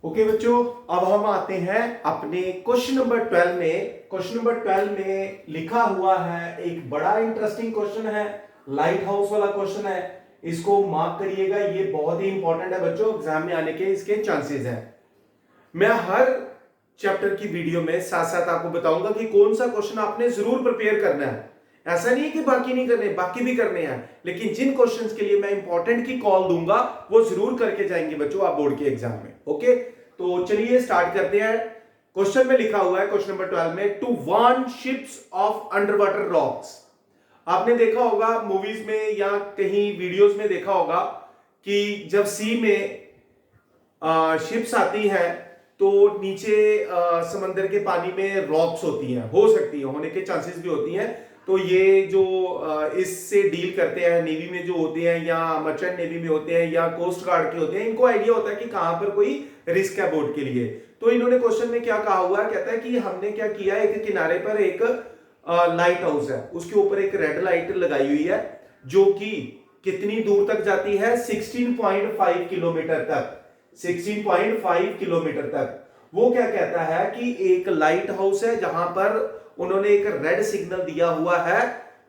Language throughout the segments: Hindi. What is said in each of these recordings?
ओके बच्चों, अब हम आते हैं अपने क्वेश्चन नंबर 12 में। क्वेश्चन नंबर 12 में लिखा हुआ है, एक बड़ा इंटरेस्टिंग क्वेश्चन है, लाइट हाउस वाला क्वेश्चन है। इसको मार्क करिएगा, ये बहुत ही इंपॉर्टेंट है बच्चों, एग्जाम में आने के इसके चांसेस हैं। मैं हर चैप्टर की वीडियो में साथ साथ आपको बताऊंगा कि कौन सा क्वेश्चन आपने जरूर प्रिपेयर करना है। ऐसा नहीं है कि बाकी नहीं करने, बाकी भी करने हैं, लेकिन जिन क्वेश्चंस के लिए मैं इंपॉर्टेंट की कॉल दूंगा वो जरूर करके जाएंगे बच्चों आप बोर्ड के एग्जाम में। ओके, तो चलिए स्टार्ट करते हैं। क्वेश्चन में लिखा हुआ है, क्वेश्चन नंबर 12 में, to warn ships of under water rocks. आपने देखा होगा मूवीज में या कहीं वीडियोस में देखा होगा कि जब सी में शिप्स आती है तो नीचे समंदर के पानी में रॉक्स होती हैं, हो सकती है, होने के चांसेस भी होती हैं। तो ये जो इससे डील करते हैं, नेवी में जो होते हैं या मर्चेंट नेवी में होते हैं या कोस्ट गार्ड के होते हैं, इनको आइडिया होता है कि कहां पर कोई रिस्क है बोट के लिए। तो इन्होंने क्वेश्चन में क्या कहा हुआ है, कहता है कि हमने क्या किया, एक किनारे पर एक लाइट हाउस है, उसके ऊपर एक रेड लाइट लगाई हुई है जो कि कितनी दूर तक जाती है, 16.5 किलोमीटर तक। 16.5 किलोमीटर तक। वो क्या कहता है कि एक लाइट हाउस है जहां पर उन्होंने एक रेड सिग्नल दिया हुआ है,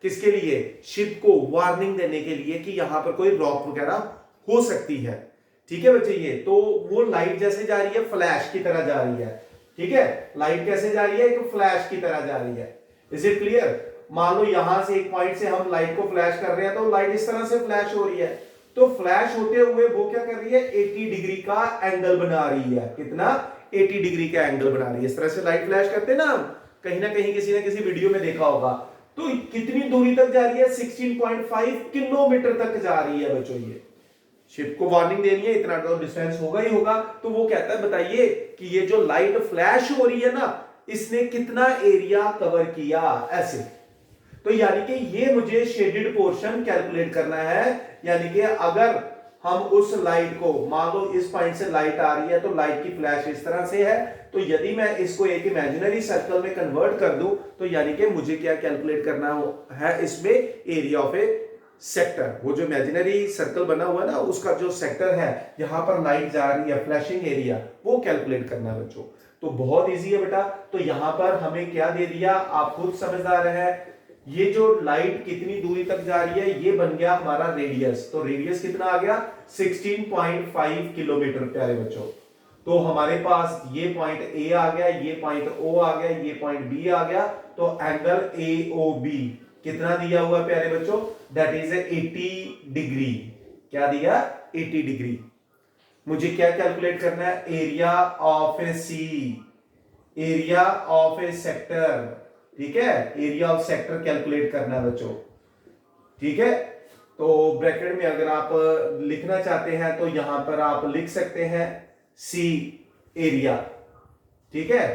किसके लिए, शिप को वार्निंग देने के लिए कि यहां पर कोई रॉक वगैरह हो सकती है। ठीक है बच्चे, ये तो वो लाइट जैसे जा रही है, फ्लैश की तरह जा रही है। ठीक है, लाइट कैसे जा रही है, एक फ्लैश की तरह जा रही है। Is it clear? मान लो यहां से एक पॉइंट से हम लाइट को फ्लैश कर रहे हैं तो लाइट इस तरह से फ्लैश हो रही है, तो फ्लैश होते हुए वो क्या कर रही है, 80 डिग्री का एंगल बना रही है। कितना? 80 डिग्री का एंगल बना रही है। इस तरह से लाइट फ्लैश करते हैं ना हम, कहीं ना कहीं किसी ना किसी वीडियो में देखा होगा। तो कितनी दूरी तक जा रही है, 16.5 किलोमीटर तक जा रही है बच्चों। ये शिप को वार्निंग देनी है, इतना तो डिस्टेंस होगा ही होगा। तो वो कहता है बताइए कि ये जो लाइट फ्लैश हो रही है ना, इसने कितना एरिया कवर किया, ऐसे। तो यानी कि ये मुझे शेडेड पोर्शन कैलकुलेट करना है। यानी कि अगर हम उस लाइट को, मान लो इस पॉइंट से लाइट आ रही है तो लाइट की फ्लैश इस तरह से है, तो यदि मैं इसको एक इमेजिनरी सर्कल में कन्वर्ट कर दूं तो यानी कि मुझे क्या कैलकुलेट करना है, इसमें एरिया ऑफ ए सेक्टर। वो जो इमेजिनरी सर्कल बना हुआ है ना, उसका जो सेक्टर है, यहां पर लाइट जा रही है, फ्लैशिंग एरिया, वो कैलकुलेट करना है बच्चों। तो बहुत इजी है बेटा। तो यहां पर हमें क्या दे दिया, आप खुद समझदार है। ये जो लाइट कितनी दूरी तक जा रही है, ये बन गया हमारा रेडियस। तो रेडियस कितना आ गया, 16.5 किलोमीटर प्यारे बच्चों। तो हमारे पास ये पॉइंट ए आ गया, ये पॉइंट ओ आ गया, ये पॉइंट बी आ गया। तो एंगल ए ओ बी कितना दिया हुआ प्यारे बच्चों, दैट इज 80 डिग्री। क्या दिया, 80 डिग्री। मुझे क्या कैलकुलेट करना है, area of a C, area of a sector. ठीक है, एरिया ऑफ सेक्टर कैलकुलेट करना है बच्चों। ठीक है, तो ब्रैकेट में अगर आप लिखना चाहते हैं तो यहां पर आप लिख सकते हैं सी एरिया। ठीक है,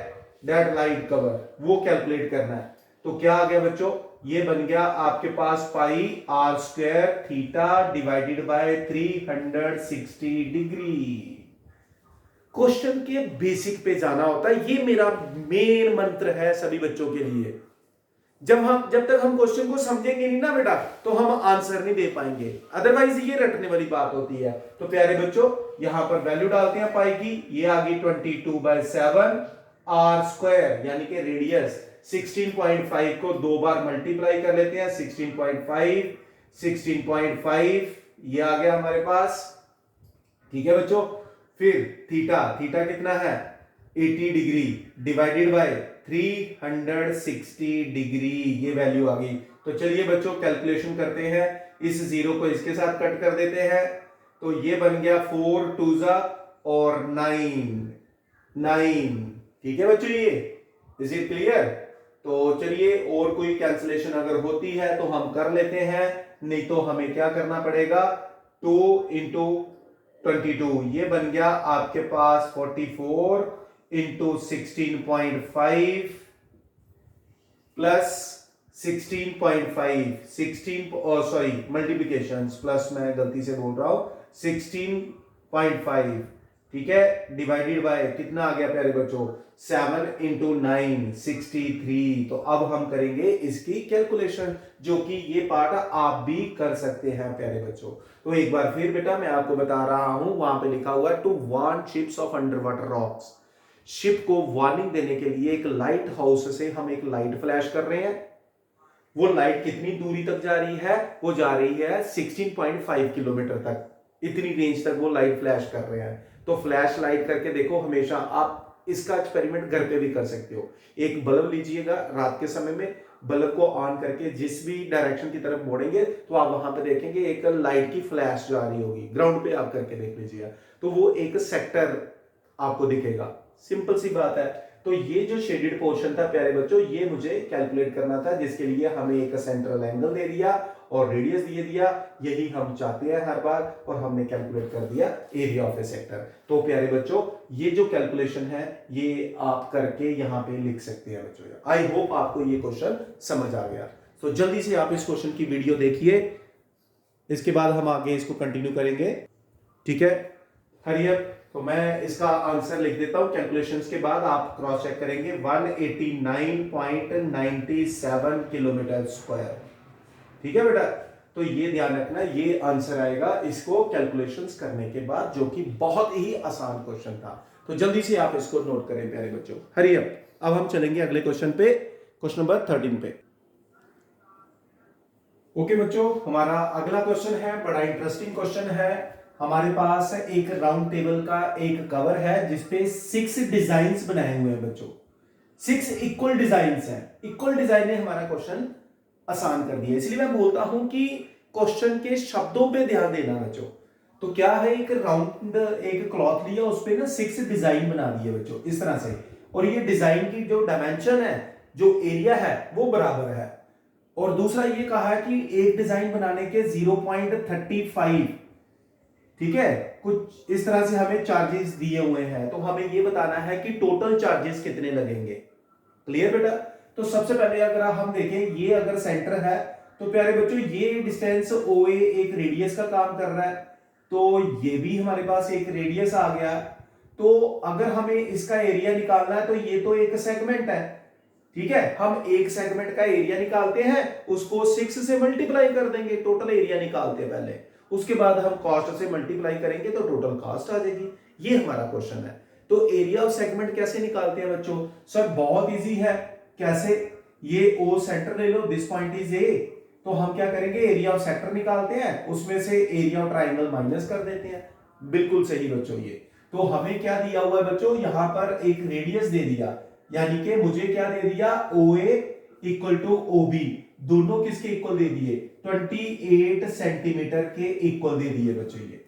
दैट लाइट कवर, वो कैलकुलेट करना है। तो क्या आ गया बच्चों, ये बन गया आपके पास pi r square theta divided by 360 डिग्री। क्वेश्चन के बेसिक पे जाना होता है, ये मेरा मेन मंत्र है सभी बच्चों के लिए। जब तक हम क्वेश्चन को समझेंगे नहीं ना बेटा, तो हम आंसर नहीं दे पाएंगे, अदरवाइज ये रटने वाली बात होती है। तो प्यारे बच्चों, यहां पर वैल्यू डालते हैं पाई की, ये आ गई 22/7 आर स्क्वायर, यानी कि रेडियस। 16.5 को 2 बार मल्टीप्लाई कर लेते हैं, 16.5 16.5 ये आ गया हमारे पास। ठीक है बच्चों, फिर थीटा, थीटा कितना है, 80 डिग्री डिवाइडेड बाय 360 डिग्री, ये वैल्यू आ गई। तो चलिए बच्चों कैलकुलेशन करते हैं, इस जीरो को इसके साथ कट कर देते हैं। तो ये बन गया 4 2 और 9। ठीक है बच्चों, ये इज इट क्लियर? तो चलिए, और कोई कैंसिलेशन अगर होती है तो हम कर लेते हैं, नहीं तो हमें क्या करना पड़ेगा, 2 इंटू 22, ये बन गया आपके पास 44 into 16.5 plus 16.5, 16 sorry multiplication plus, मैं गलती से बोल रहा हूं, 16.5 ठीक है, डिवाइडेड बाय कितना आ गया प्यारे बच्चों, 7 इंटू 9 63। तो अब हम करेंगे इसकी कैलकुलेशन, जो कि ये पार्ट आप भी कर सकते हैं प्यारे बच्चों। तो एक बार फिर बेटा मैं आपको बता रहा हूं, वहां पे लिखा हुआ है to warn ships of under water rocks. Ship को वार्निंग देने के लिए एक लाइट हाउस से हम एक लाइट फ्लैश कर रहे हैं। वो लाइट कितनी दूरी तक जा रही है, वो जा रही है 16.5 किलोमीटर तक, इतनी रेंज तक वो लाइट फ्लैश कर रहे हैं। तो फ्लैश लाइट करके देखो, हमेशा आप इसका एक्सपेरिमेंट घर पे भी कर सकते हो। एक बल्ब लीजिएगा, रात के समय में बल्ब को ऑन करके जिस भी डायरेक्शन की तरफ मोड़ेंगे तो आप वहां पे देखेंगे एक लाइट की फ्लैश जा रही होगी। ग्राउंड पे आप करके देख लीजिएगा, तो वो एक सेक्टर आपको दिखेगा। सिंपल सी बात है। तो ये जो शेडेड पोर्शन था प्यारे बच्चों, ये मुझे कैलकुलेट करना था, जिसके लिए हमें एक सेंट्रल एंगल दे दिया और रेडियस दे दिया। यही हम चाहते हैं हर बार, और हमने कैलकुलेट कर दिया एरिया ऑफ ए सेक्टर। तो प्यारे बच्चों, ये जो कैलकुलेशन है ये आप करके यहां पे लिख सकते हैं बच्चों। आई होप आपको ये क्वेश्चन समझ आ गया। तो जल्दी से आप इस क्वेश्चन की वीडियो देखिए, इसके बाद हम आगे इसको कंटिन्यू करेंगे। ठीक है, हरी अप। तो मैं इसका आंसर लिख देता हूं, कैलकुलेशंस के बाद आप क्रॉस चेक करेंगे। 189.97 किलोमीटर स्क्वायर। ठीक है बेटा, तो ये ध्यान रखना, ये आंसर आएगा इसको कैलकुलेशंस करने के बाद, जो कि बहुत ही आसान क्वेश्चन था। तो जल्दी से आप इसको नोट करें प्यारे बच्चों, हरी अप। अब हम चलेंगे अगले क्वेश्चन पे, क्वेश्चन नंबर 13 पे। ओके बच्चों, हमारा अगला क्वेश्चन है, बड़ा इंटरेस्टिंग क्वेश्चन है। हमारे पास एक राउंड टेबल का एक कवर है जिसपे 6 डिजाइन्स बनाए हुए हैं बच्चों। 6 इक्वल डिजाइन्स हैं। इक्वल डिजाइन ने हमारा क्वेश्चन आसान कर दिया, इसलिए मैं बोलता हूं कि क्वेश्चन के शब्दों पे ध्यान देना बच्चों। तो क्या है, एक राउंड एक क्लॉथ लिया, उस पे ना 6 डिजाइन बना दिए बच्चों इस तरह से, और ये डिजाइन की जो डायमेंशन है, जो एरिया है, वो बराबर है। और दूसरा ये कहा है कि एक डिजाइन बनाने के 0.35, ठीक है, कुछ इस तरह से हमें चार्जेस दिए हुए हैं। तो हमें ये बताना है कि टोटल चार्जेस कितने लगेंगे। क्लियर बेटा? तो सबसे पहले अगर हम देखें, ये अगर सेंटर है तो प्यारे बच्चों ये डिस्टेंस OA एक रेडियस का काम कर रहा है, तो ये भी हमारे पास एक रेडियस आ गया। तो अगर हमें इसका एरिया निकालना है तो ये तो एक सेगमेंट है, ठीक है, हम एक सेगमेंट का एरिया निकालते हैं, उसको 6 से मल्टीप्लाई कर देंगे, टोटल एरिया निकालते हैं पहले, उसके बाद हम कॉस्ट से मल्टीप्लाई करेंगे तो टोटल कॉस्ट आ जाएगी। ये हमारा क्वेश्चन है। तो एरिया ऑफ सेगमेंट कैसे निकालते हैं बच्चों? सर बहुत इजी है। कैसे? ये O सेंटर ले लो, दिस पॉइंट इज A, तो हम क्या करेंगे, एरिया ऑफ सेक्टर निकालते हैं, उसमें से एरिया ऑफ ट्राइंगल माइनस कर देते हैं। बिल्कुल सही बच्चों। ये तो हमें क्या दिया हुआ है बच्चों, यहां पर एक रेडियस दे दिया, यानी कि मुझे क्या दे दिया, OA इक्वल टू OB, दोनों किसके इक्वल दे दिए, 28 सेंटीमीटर के इक्वल दे दिए बच्चों। ये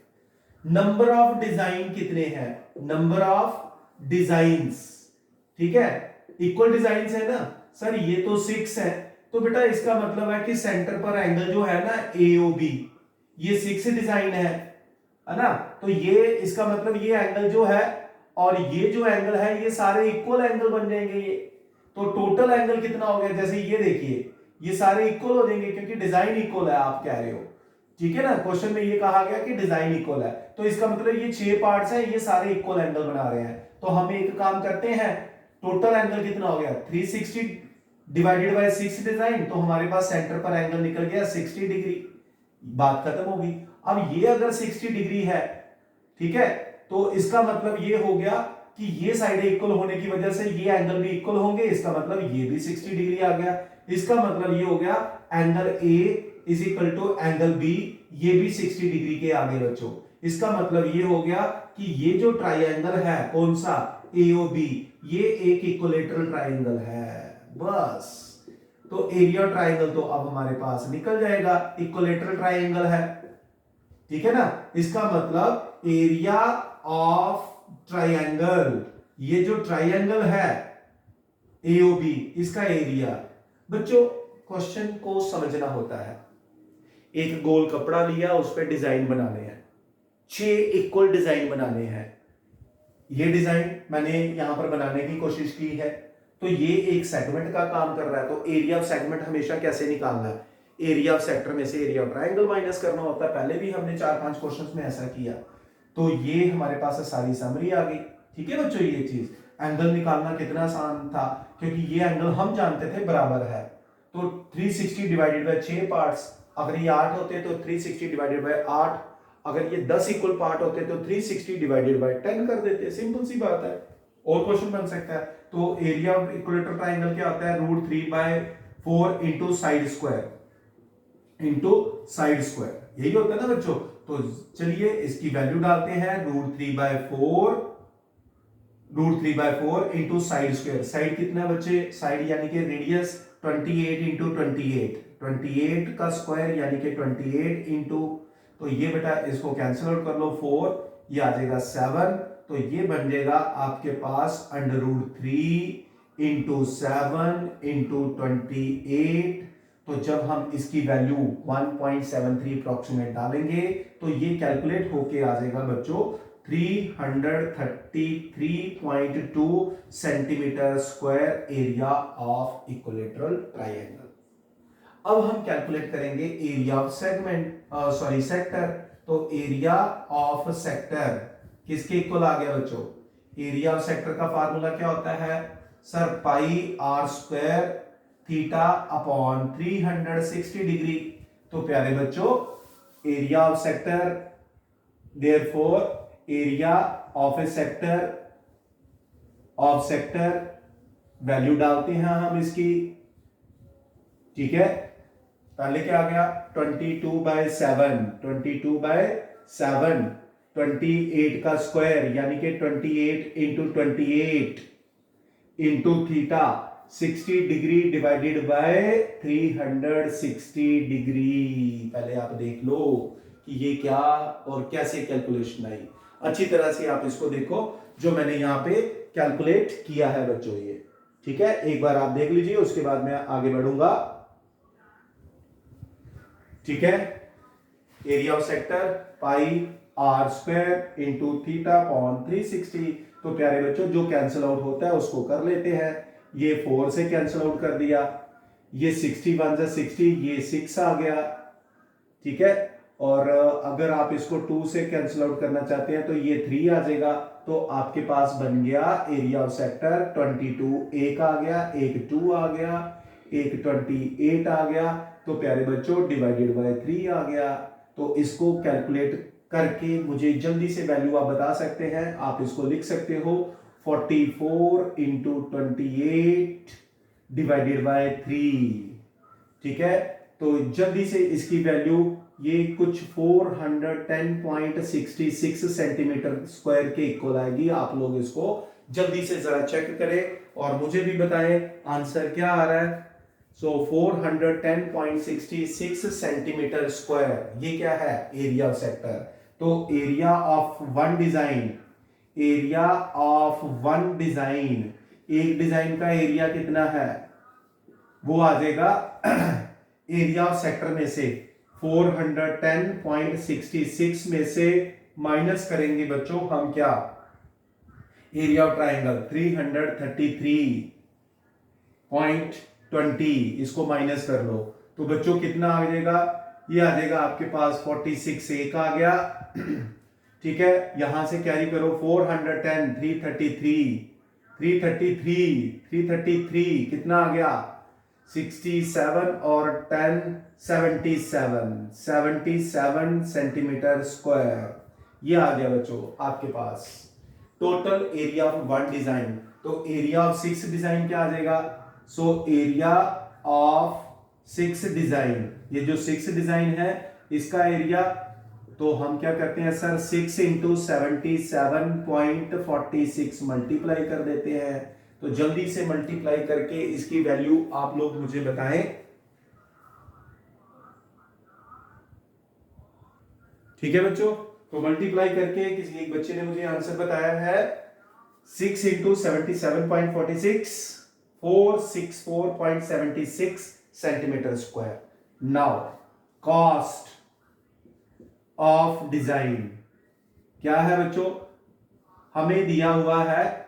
नंबर ऑफ डिजाइन कितने हैं, नंबर ऑफ डिजाइन्स, ठीक है, इक्वल डिजाइन्स है ना सर, ये तो 6 है। तो बेटा इसका मतलब है कि सेंटर पर एंगल जो है ना AOB, ये 6 डिजाइन है ना, तो ये इसका मतलब ये एंगल जो है और ये जो एंगल है, ये सारे इक्वल एंगल बन जाएंगे। ये तो टोटल एंगल कितना हो गया, जैसे ये देखिए, ये सारे इक्वल हो जाएंगे क्योंकि डिजाइन इक्वल है, आप कह रहे हो, ठीक है ना। क्वेश्चन में ये कहा गया कि डिजाइन इक्वल है, तो इसका मतलब ये 6 पार्ट्स हैं, ये सारे इक्वल एंगल बना रहे हैं। तो हम एक काम करते हैं, टोटल एंगल कितना हो गया, 360 डिवाइडेड बाय 6 डिजाइन, तो हमारे पास सेंटर पर एंगल निकल गया 60 डिग्री, बात खत्म होगी। अब ये अगर 60 डिग्री है, ठीक है, तो इसका मतलब ये हो गया कि ये साइड इक्वल होने की वजह से ये एंगल भी इक्वल होंगे, इसका मतलब ये भी 60 डिग्री आ गया। इसका मतलब ये हो गया angle A is equal to angle B, ये भी 60 डिग्री के आगे बच्चों। इसका मतलब ये हो गया कि ये जो ट्राइंगल है, कौन सा, AOB, ये एक इक्विलेटरल ट्राइंगल है। बस, तो एरिया ट्राइंगल तो अब हमारे पास निकल जाएगा, इक्विलेटरल ट्राइंगल है, ठीक है ना। इसका मतलब एरिया ऑफ ट्राइंगल, ये जो ट्राइंगल है AOB, इसका एरिया। बच्चों क्वेश्चन को समझना होता है, एक गोल कपड़ा लिया, उस पर डिजाइन बनाने हैं, 6 इक्वल डिजाइन बनाने हैं। ये डिजाइन मैंने यहां पर बनाने की कोशिश की है, तो ये एक सेगमेंट का काम कर रहा है। तो एरिया ऑफ सेगमेंट हमेशा कैसे निकालना है, एरिया ऑफ सेक्टर में से एरिया ऑफ ट्राइंगल माइनस करना होता है। पहले भी हमने 4-5 क्वेश्चंस में ऐसा किया। तो ये हमारे पास सारी समरी आ गई। ठीक है बच्चों, ये चीज एंगल निकालना कितना आसान था, क्योंकि ये एंगल हम जानते थे बराबर है। तो 360 डिवाइडेड बाय 6 पार्ट्स, अगर ये 8 होते तो 360 डिवाइडेड बाय 8, अगर ये 10 इक्वल पार्ट होते तो 360 डिवाइडेड बाय 10 कर देते। सिंपल सी बात है। और क्वेश्चन बन सकता है। तो एरिया ऑफ इक्विलेटरल ट्रायंगल क्या होता है, √3/4 इंटू साइड स्क्वायर, यही होता है ना बच्चों। तो चलिए इसकी वैल्यू डालते हैं, √3/4 इंटू साइड स्क्वायर। साइड कितना है बच्चे, साइड यानी कि रेडियस 28 इंटू 28 का स्क्वायर यानी कि 28 इंटू, तो ये बेटा इसको कैंसिल आउट कर लो, 4 ये आ जाएगा 7, तो ये बन जाएगा आपके पास √3 इंटू 7 इंटू 28। तो जब हम इसकी वैल्यू 1.73 अप्रोक्सीमेट डालेंगे तो ये कैलकुलेट होके आ जाएगा बच्चों 333.2 centimetre square area of equilateral triangle. अब हम कैलकुलेट करेंगे एरिया ऑफ सेक्टर। तो एरिया ऑफ सेक्टर किसके इक्वल आ गया बच्चों, एरिया ऑफ सेक्टर का फार्मूला क्या होता है sir, πr² theta upon 360 degree. तो प्यारे बच्चों area of sector, therefore area of a sector value डालते हैं हम इसकी। ठीक है, पहले क्या आ गया 22/7, 28 का स्क्वायर यानी कि 28 into 28 into theta 60 degree divided by 360 degree. पहले आप देख लो कि ये क्या और कैसे कैलकुलेशन आई। अच्छी तरह से आप इसको देखो जो मैंने यहां पे कैलकुलेट किया है बच्चों ये। ठीक है, एक बार आप देख लीजिए, उसके बाद मैं आगे बढ़ूंगा। ठीक है, area of sector πr² into theta upon 360। तो प्यारे बच्चों जो कैंसिल आउट होता है उसको कर लेते हैं। ये 4 से कैंसिल आउट कर दिया, ये 61 से 60, ये 6 आ गया। ठीक है, और अगर आप इसको 2 से कैंसिल आउट करना चाहते हैं तो ये 3 आ जाएगा। तो आपके पास बन गया एरिया ऑफ सेक्टर 22, एक आ गया, एक 2 आ गया, एक 28 आ गया। तो प्यारे बच्चों डिवाइडेड बाय 3 आ गया। तो इसको कैलकुलेट करके मुझे जल्दी से वैल्यू आप बता सकते हैं। आप इसको लिख सकते हो 44 इंटू 28 डिवाइडेड बाय 3। ठीक है, तो जल्दी से इसकी वैल्यू ये कुछ 410.66 सेंटीमीटर स्क्वायर के इक्वल आएगी। आप लोग इसको जल्दी से जरा चेक करें और मुझे भी बताएं आंसर क्या आ रहा है। सो 410.66 सेंटीमीटर स्क्वायर, ये क्या है एरिया ऑफ सेक्टर। तो एरिया ऑफ वन डिजाइन, एक डिजाइन का एरिया कितना है वो आ जाएगा एरिया ऑफ सेक्टर में से 410.66 में से माइनस करेंगे बच्चों हम क्या, एरिया ऑफ ट्रायंगल 333.20, इसको माइनस कर लो तो बच्चों कितना आ जाएगा, ये आ जाएगा आपके पास 46, एक आ गया। ठीक है, यहां से कैरी करो 410, 333 कितना आ गया 67 और 10 77 सेंटीमीटर स्क्वायर, ये आ गया बच्चों आपके पास total area of one design. तो एरिया ऑफ 6 डिजाइन क्या आ जाएगा, सो एरिया ऑफ 6 डिजाइन, ये जो 6 डिजाइन है इसका एरिया, तो हम क्या करते हैं सर 6 इंटू 77.46 मल्टीप्लाई कर देते हैं। तो जल्दी से मल्टीप्लाई करके इसकी वैल्यू आप लोग मुझे बताएं। ठीक है बच्चों, तो मल्टीप्लाई करके किसी एक बच्चे ने मुझे आंसर बताया है 6 into 77.46, 464.76 centimetre square. Now cost of design क्या है बच्चों, हमें दिया हुआ है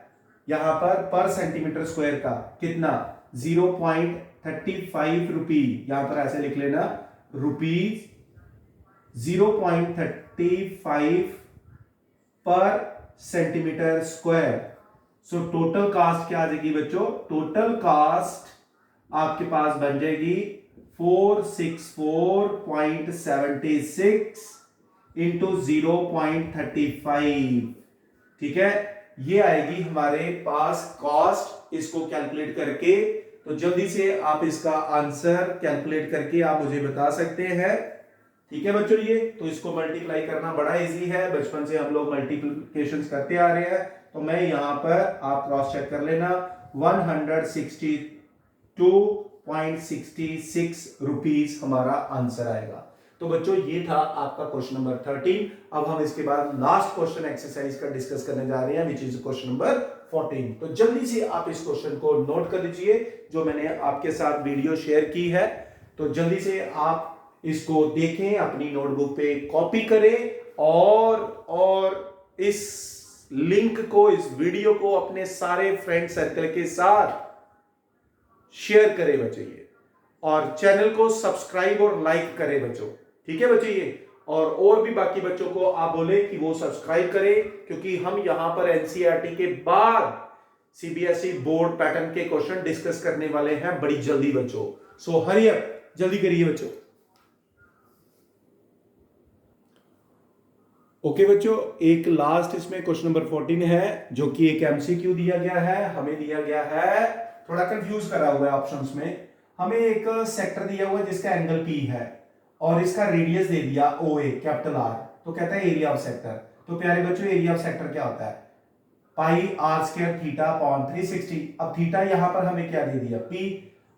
यहां पर सेंटीमीटर स्क्वायर का कितना 0.35 रुपी, यहां पर ऐसे लिख लेना रुपीज 0.35 पर centimetre square. So total cast क्या आ जाएगी बच्चों? टोटल कास्ट आपके पास बन जाएगी 464.76 इंटू 0.35। ठीक है, ये आएगी हमारे पास कॉस्ट। इसको कैलकुलेट करके तो जल्दी से आप इसका आंसर कैलकुलेट करके आप मुझे बता सकते हैं। ठीक है बच्चों, ये तो इसको मल्टीप्लाई करना बड़ा इजी है, बचपन से हम लोग मल्टीप्लिकेशंस करते आ रहे हैं। तो मैं यहां पर आप क्रॉस चेक कर लेना, 162.66 रुपीस हमारा आंसर आएगा। तो बच्चों ये था आपका क्वेश्चन नंबर 13। अब हम इसके बाद लास्ट क्वेश्चन एक्सरसाइज का डिस्कस करने जा रहे हैं, विच इज क्वेश्चन नंबर 14। तो जल्दी से आप इस क्वेश्चन को नोट कर लीजिए जो मैंने आपके साथ वीडियो शेयर की है। तो जल्दी से आप इसको देखें, अपनी नोटबुक पे कॉपी करें और इस लिंक को, इस वीडियो को अपने सारे फ्रेंड सर्कल के साथ शेयर करें बच्चों ये, और चैनल को सब्सक्राइब और लाइक करें बच्चों। ठीक है बच्चों ये, और भी बाकी बच्चों को आप बोले कि वो सब्सक्राइब करें, क्योंकि हम यहां पर एनसीईआरटी के बाद सीबीएसई बोर्ड पैटर्न के क्वेश्चन डिस्कस करने वाले हैं बड़ी जल्दी बच्चों। सो हरी अप, जल्दी करिए बच्चों। ओके बच्चों, एक लास्ट इसमें क्वेश्चन नंबर 14 है जो कि एक एमसीक्यू दिया गया है। हमें दिया गया है, थोड़ा कंफ्यूज करा हुआ है ऑप्शंस में। हमें एक सेक्टर दिया हुआ है जिसका एंगल P है और इसका रेडियस दे दिया OA कैपिटल R। तो कहता है एरिया ऑफ सेक्टर। तो प्यारे बच्चों, एरिया ऑफ सेक्टर क्या होता है? पाई r स्क्वायर थीटा अपॉन 360। अब थीटा यहां पर हमें क्या दे दिया? P।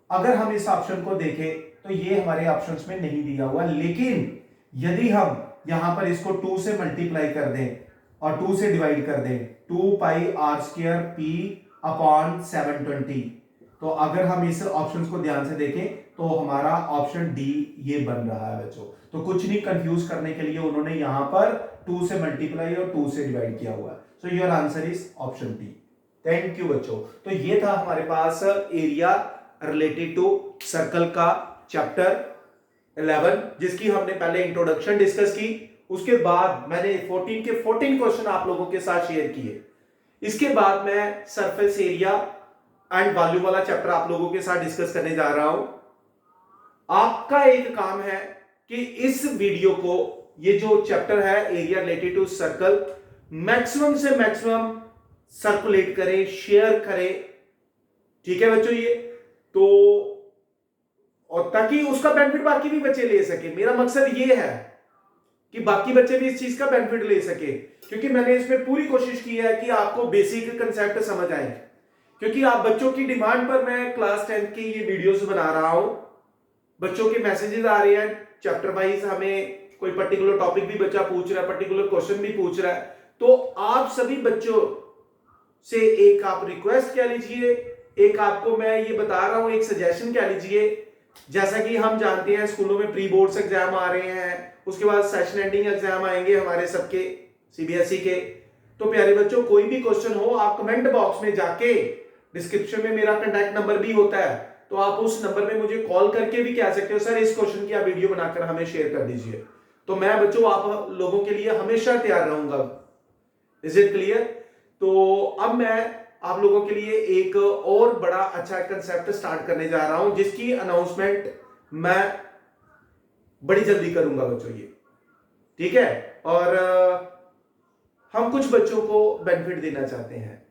अगर हम इस ऑप्शन को देखें तो ये हमारे ऑप्शंस में नहीं दिया हुआ, लेकिन यदि हम यहां पर इसको 2 से मल्टीप्लाई कर दें और 2 से डिवाइड कर दें, 2 पाई r स्क्वायर P अपॉन 720। तो अगर हम इस ऑप्शंस को ध्यान से देखें तो हमारा ऑप्शन डी ये बन रहा है बच्चों। तो कुछ नहीं, कंफ्यूज करने के लिए उन्होंने यहां पर 2 से मल्टीप्लाई और 2 से डिवाइड किया हुआ है। So your answer is option D. Thank you बच्चों। तो ये था हमारे पास एरिया रिलेटेड टू सर्कल का चैप्टर 11, जिसकी हमने पहले इंट्रोडक्शन डिस्कस की। उसके बाद मैंने 14 के 14 क्वेश्चन आप लोगों के साथ शेयर किए। इसके बाद मैं सरफेस एरिया एंड वॉल्यूम वाला चैप्टर आप लोगों के साथ डिस्कस करने जा रहा हूं। आपका एक काम है कि इस वीडियो को, ये जो चैप्टर है area related to circle, maximum से मैक्सिमम सर्कुलेट करें, शेयर करें। ठीक है बच्चों ये तो, और ताकि उसका बेनिफिट बाकी भी बच्चे ले सके। मेरा मकसद ये है कि बाकी बच्चे भी इस चीज का बेनिफिट ले सके, क्योंकि मैंने इसमें पूरी कोशिश की है कि आपको बेसिक कंसेप्ट समझ आए। क्योंकि आप बच्चों की डिमांड पर मैं क्लास 10 की ये वीडियोस बना रहा हूं। बच्चों के मैसेजेस आ रहे हैं चैप्टर वाइज, हमें कोई पर्टिकुलर टॉपिक भी बच्चा पूछ रहा है, पर्टिकुलर क्वेश्चन भी पूछ रहा है। तो आप सभी बच्चों से एक आप रिक्वेस्ट क्या लीजिए, एक आपको मैं ये बता रहा हूं, एक सजेशन क्या लीजिए। जैसा कि हम जानते हैं स्कूलों में प्री बोर्ड्स एग्जाम आ रहे हैं, उसके बाद सेशन एंडिंग एग्जाम आएंगे हमारे सबके सीबीएसई के। तो प्यारे बच्चों, कोई भी क्वेश्चन हो आप कमेंट बॉक्स में जाके, डिस्क्रिप्शन में मेरा कांटेक्ट नंबर भी होता है, तो आप उस नंबर पे मुझे कॉल करके भी कह सकते हो सर इस क्वेश्चन की आप वीडियो बनाकर हमें शेयर कर दीजिए। तो मैं बच्चों आप लोगों के लिए हमेशा तैयार रहूंगा। Is it clear? तो अब मैं आप लोगों के लिए एक और बड़ा अच्छा कंसेप्ट स्टार्ट करने जा रहा हूं, जिसकी अनाउंसमेंट मैं बड़ी जल्दी करूंगा बच्चों ये। ठीक है, और हम कुछ बच्चों को बेनिफिट देना चाहते हैं।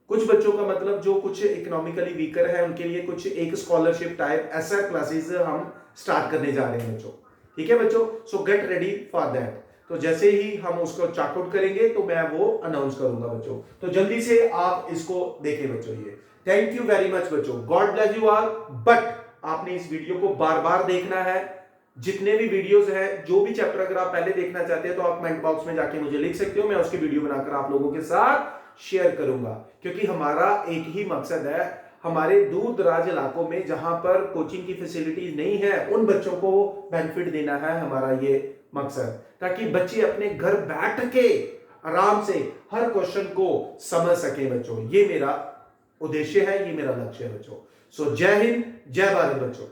कुछ बच्चों का मतलब जो कुछ इकोनॉमिकली वीकर है, उनके लिए कुछ एक स्कॉलरशिप टाइप ऐसा क्लासेस हम स्टार्ट करने जा रहे हैं बच्चों। ठीक है बच्चों, सो गेट रेडी फॉर दैट। तो जैसे ही हम उसको चेकआउट करेंगे तो मैं वो अनाउंस करूंगा बच्चों। तो जल्दी से आप इसको देखें बच्चों ये। थैंक यू वेरी मच बच्चों, God bless you all. But आपने इस वीडियो को बार बार देखना है। जितने भी वीडियोस हैं, जो भी चैप्टर अगर आप पहले देखना चाहते हैं तो आप कमेंट बॉक्स में जाके मुझे लिख सकते हो, मैं उसकी वीडियो बनाकर आप लोगों के साथ शेयर करूंगा। क्योंकि हमारा एक ही मकसद है, हमारे दूर दराज इलाकों में जहां पर कोचिंग की फैसिलिटीज नहीं है, उन बच्चों को बेनिफिट देना है हमारा ये मकसद, ताकि बच्चे अपने घर बैठ के आराम से हर क्वेश्चन को समझ सके बच्चों। ये मेरा उद्देश्य है, ये मेरा लक्ष्य है बच्चों। सो जय हिंद, जय भारत बच्चों।